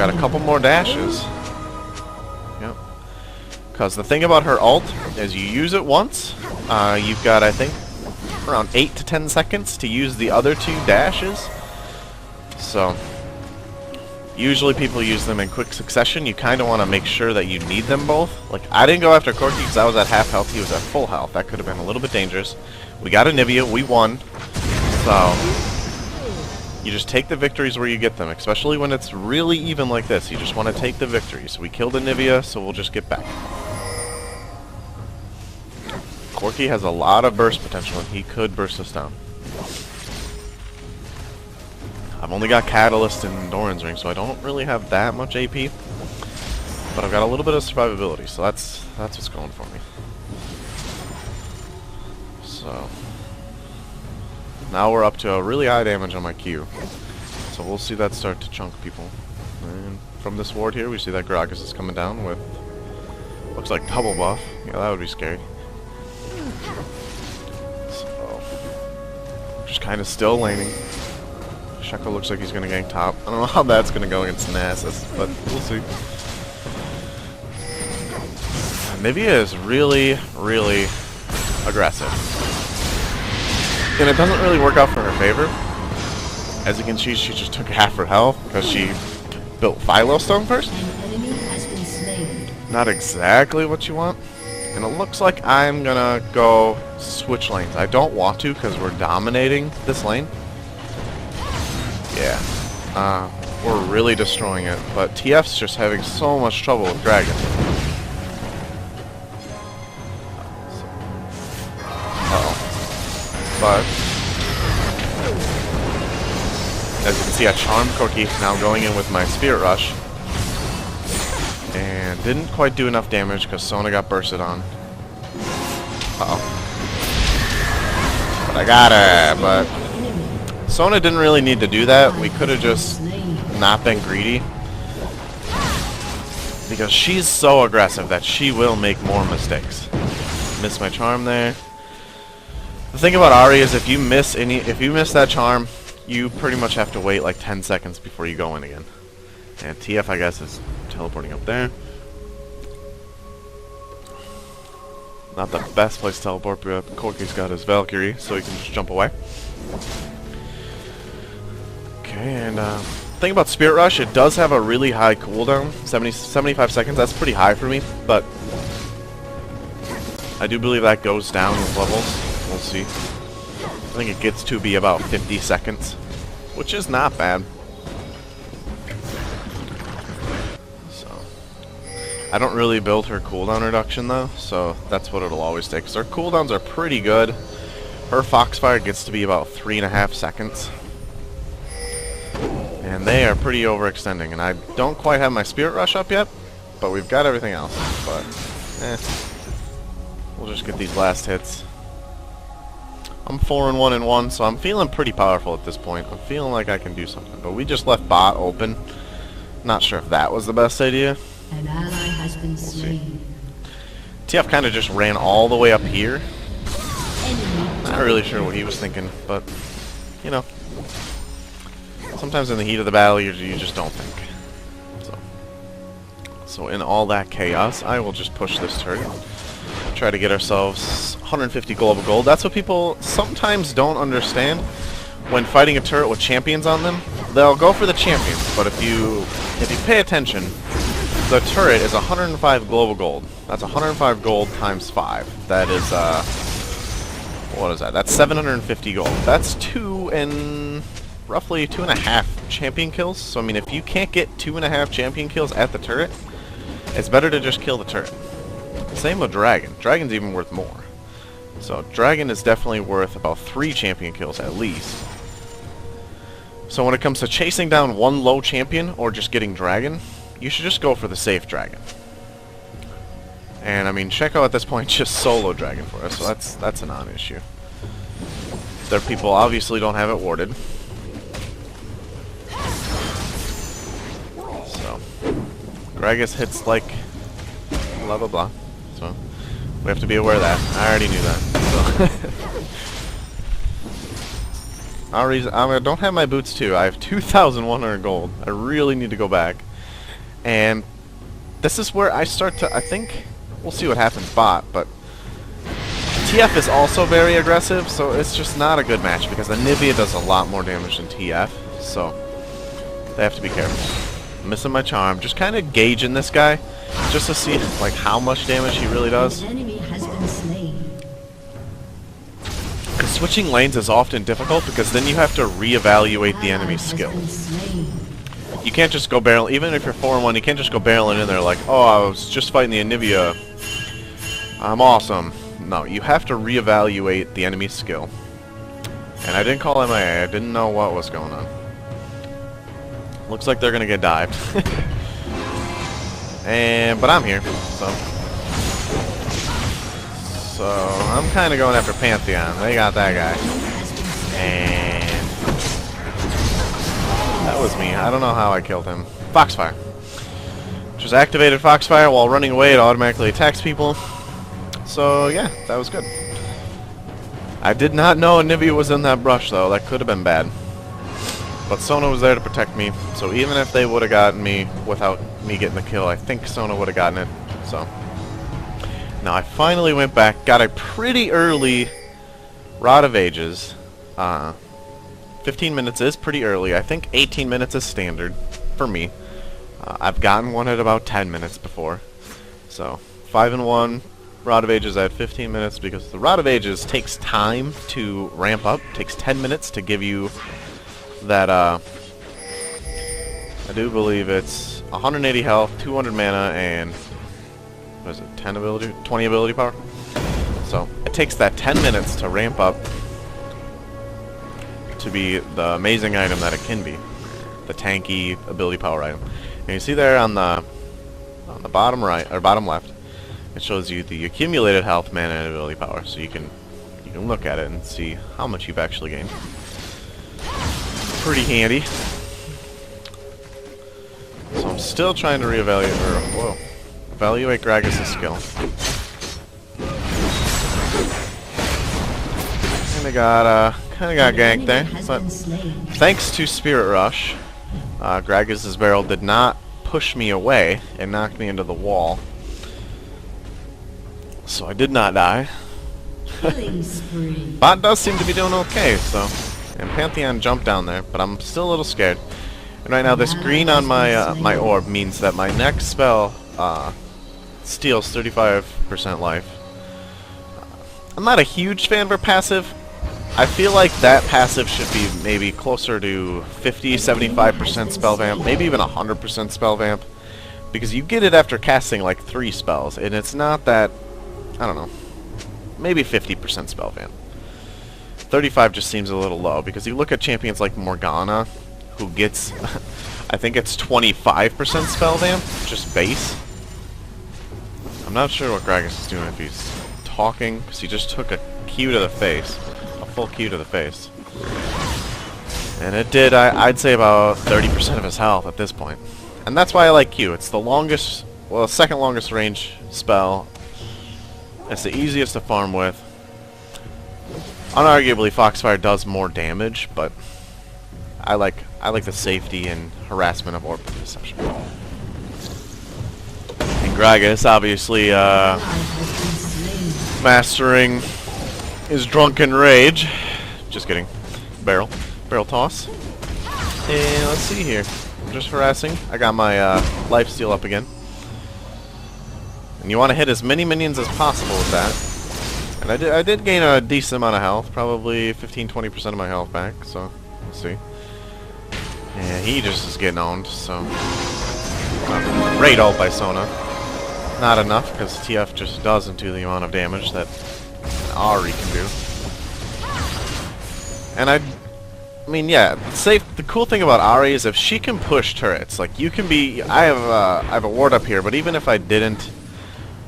got a couple more dashes. Yep. Because the thing about her ult is you use it once. You've got, I think, around 8 to 10 seconds to use the other 2 dashes. So, usually people use them in quick succession. You kind of want to make sure that you need them both. Like, I didn't go after Corki because I was at half health. He was at full health. That could have been a little bit dangerous. We got a Nivea. We won. So, you just take the victories where you get them, especially when it's really even like this. You just want to take the victories. We killed a Nivea, so we'll just get back. Corki has a lot of burst potential, and he could burst us down. I've only got Catalyst and Doran's Ring, so I don't really have that much AP. But I've got a little bit of survivability, so that's what's going for me. So now we're up to a really high damage on my Q. So we'll see that start to chunk people. And from this ward here, we see that Gragas is coming down with, looks like double buff. Yeah, that would be scary. So, just kind of still laning. Sheko looks like he's going to gank top. I don't know how that's going to go against Nasus, but we'll see. Nivea is really, really aggressive. And it doesn't really work out for her favor. As you can see, she just took half her health because she built Philo Stone first. Not exactly what you want. And it looks like I'm going to go switch lanes. I don't want to because we're dominating this lane. Yeah. We're really destroying it. But TF's just having so much trouble with Dragon. But as you can see, I charmed Corki, now going in with my Spirit Rush. And didn't quite do enough damage because Sona got bursted on. Uh-oh. But I got her, but Sona didn't really need to do that. We could have just not been greedy. Because she's so aggressive that she will make more mistakes. Missed my charm there. The thing about Ahri is if you miss that charm, you pretty much have to wait like 10 seconds before you go in again. And TF, I guess, is teleporting up there. Not the best place to teleport, but Corki's got his Valkyrie, so he can just jump away. Okay, and thing about Spirit Rush, it does have a really high cooldown, 75 seconds. That's pretty high for me, but I do believe that goes down with levels. We'll see. I think it gets to be about 50 seconds, which is not bad. So, I don't really build her cooldown reduction though, so that's what it'll always take. Because her cooldowns are pretty good. Her Foxfire gets to be about 3.5 seconds. And they are pretty overextending, and I don't quite have my Spirit Rush up yet, but we've got everything else. But, we'll just get these last hits. I'm 4-1-1, so I'm feeling pretty powerful at this point. I'm feeling like I can do something. But we just left bot open. Not sure if that was the best idea. An ally has been slain. TF kind of just ran all the way up here. Not really sure what he was thinking, but, you know. Sometimes in the heat of the battle, you just don't think. So in all that chaos, I will just push this turret. Try to get ourselves 150 global gold. That's what people sometimes don't understand. When fighting a turret with champions on them, they'll go for the champions. But if you pay attention, the turret is 105 global gold. That's 105 gold times 5. That is, what is that? That's 750 gold. That's roughly 2.5 champion kills. So, I mean, if you can't get 2.5 champion kills at the turret, it's better to just kill the turret. Same with Dragon. Dragon's even worth more. So Dragon is definitely worth about 3 champion kills at least. So when it comes to chasing down one low champion or just getting Dragon, you should just go for the safe Dragon. And I mean, Sheko at this point just solo Dragon for us, so that's a non-issue. Their people obviously don't have it warded. So Gragas hits like blah blah blah. So we have to be aware of that. I already knew that. So. I don't have my boots too. I have 2,100 gold. I really need to go back And this is where I start to, I think, we'll see what happens bot, but TF is also very aggressive, so it's just not a good match because Anivia does a lot more damage than TF, so they have to be careful. I'm missing my charm, just kind of gauging this guy, just to see like how much damage he really does. An enemy has been slain. Because switching lanes is often difficult because then you have to reevaluate the enemy's skill. You can't just go barrel, even if you're 4-1, you can't just go barreling in there like, oh, I was just fighting the Anivia, I'm awesome. No, you have to reevaluate the enemy's skill. And I didn't call MIA, I didn't know what was going on. Looks like they're gonna get dived. But I'm here, so I'm kinda going after Pantheon. They got that guy. And that was me. I don't know how I killed him. Foxfire. Just activated Foxfire while running away, it automatically attacks people. So yeah, that was good. I did not know Anivia was in that brush though, that could have been bad. But Sona was there to protect me, so even if they would have gotten me without me getting the kill, I think Sona would have gotten it. So now I finally went back, got a pretty early Rod of Ages. 15 minutes is pretty early. I think 18 minutes is standard for me. I've gotten one at about 10 minutes before. So 5-1. Rod of Ages at 15 minutes because the Rod of Ages takes time to ramp up. It takes 10 minutes to give you that, I do believe it's 180 health, 200 mana, and, what is it, 10 ability, 20 ability power? So, it takes that 10 minutes to ramp up to be the amazing item that it can be. The tanky ability power item. And you see there on the bottom right, or bottom left, it shows you the accumulated health, mana, and ability power, so you can look at it and see how much you've actually gained. Pretty handy. So I'm still trying to evaluate Gragas' skill. Kinda got ganked there, but thanks to Spirit Rush, Gragas' barrel did not push me away and knocked me into the wall. So I did not die. Bot does seem to be doing okay, so. And Pantheon jumped down there, but I'm still a little scared. And right now this green on my my orb means that my next spell steals 35% life. I'm not a huge fan of her passive. I feel like that passive should be maybe closer to 50-75% spell vamp, maybe even 100% spell vamp. Because you get it after casting like 3 spells, and it's not that, I don't know, maybe 50% spell vamp. 35 just seems a little low, because you look at champions like Morgana, who gets, I think it's 25% spell vamp, just base. I'm not sure what Gragas is doing, if he's talking, because he just took a Q to the face, a full Q to the face. And it did, I'd say about 30% of his health at this point. And that's why I like Q. It's the longest, well, second longest range spell. It's the easiest to farm with. Unarguably, Foxfire does more damage, but I like the safety and harassment of Orb Deception. And Gragas, obviously, mastering his drunken rage. Just kidding. Barrel toss. And let's see here. I'm just harassing. I got my lifesteal up again. And you want to hit as many minions as possible with that. And I did gain a decent amount of health, probably 15-20% of my health back, so we'll see. And he just is getting owned, so great ult by Sona. Not enough, because TF just doesn't do the amount of damage that Ahri can do. And I mean, yeah, the cool thing about Ahri is if she can push turrets, like you can be, I have a ward up here, but even if I didn't,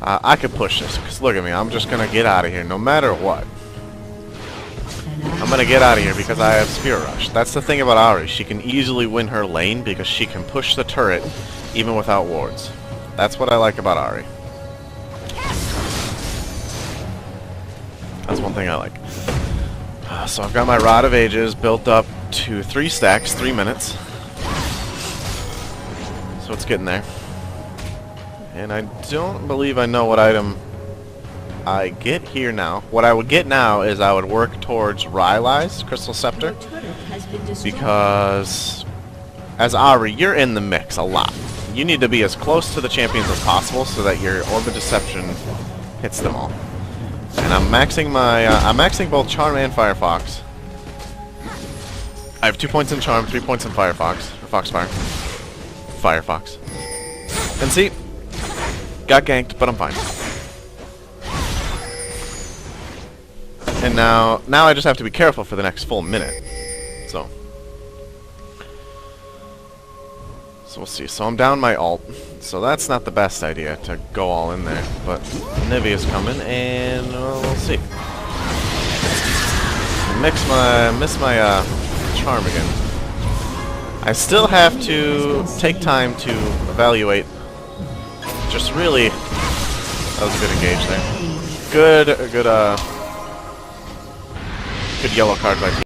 I could push this, because look at me, I'm just going to get out of here no matter what. I'm going to get out of here because I have Spirit Rush. That's the thing about Ahri, she can easily win her lane because she can push the turret even without wards. That's what I like about Ahri. That's one thing I like. So I've got my Rod of Ages built up to 3 stacks, 3 minutes. So it's getting there. And I don't believe I know what item I get here now. What I would get now is I would work towards Rylai's Crystal Scepter. Your turret has been destroyed. Because as Ahri, you're in the mix a lot. You need to be as close to the champions as possible so that your Orb of Deception hits them all. And I'm maxing my, I'm maxing both Charm and Firefox. I have 2 points in Charm, 3 points in Firefox, or Foxfire. Firefox. And see, got ganked, but I'm fine. And now I just have to be careful for the next full minute. So we'll see. So I'm down my ult. So that's not the best idea to go all in there. But Nivea's coming, and we'll see. Miss my charm again. I still have to take time to evaluate. Just really, that was a good engage there. Good yellow card by team.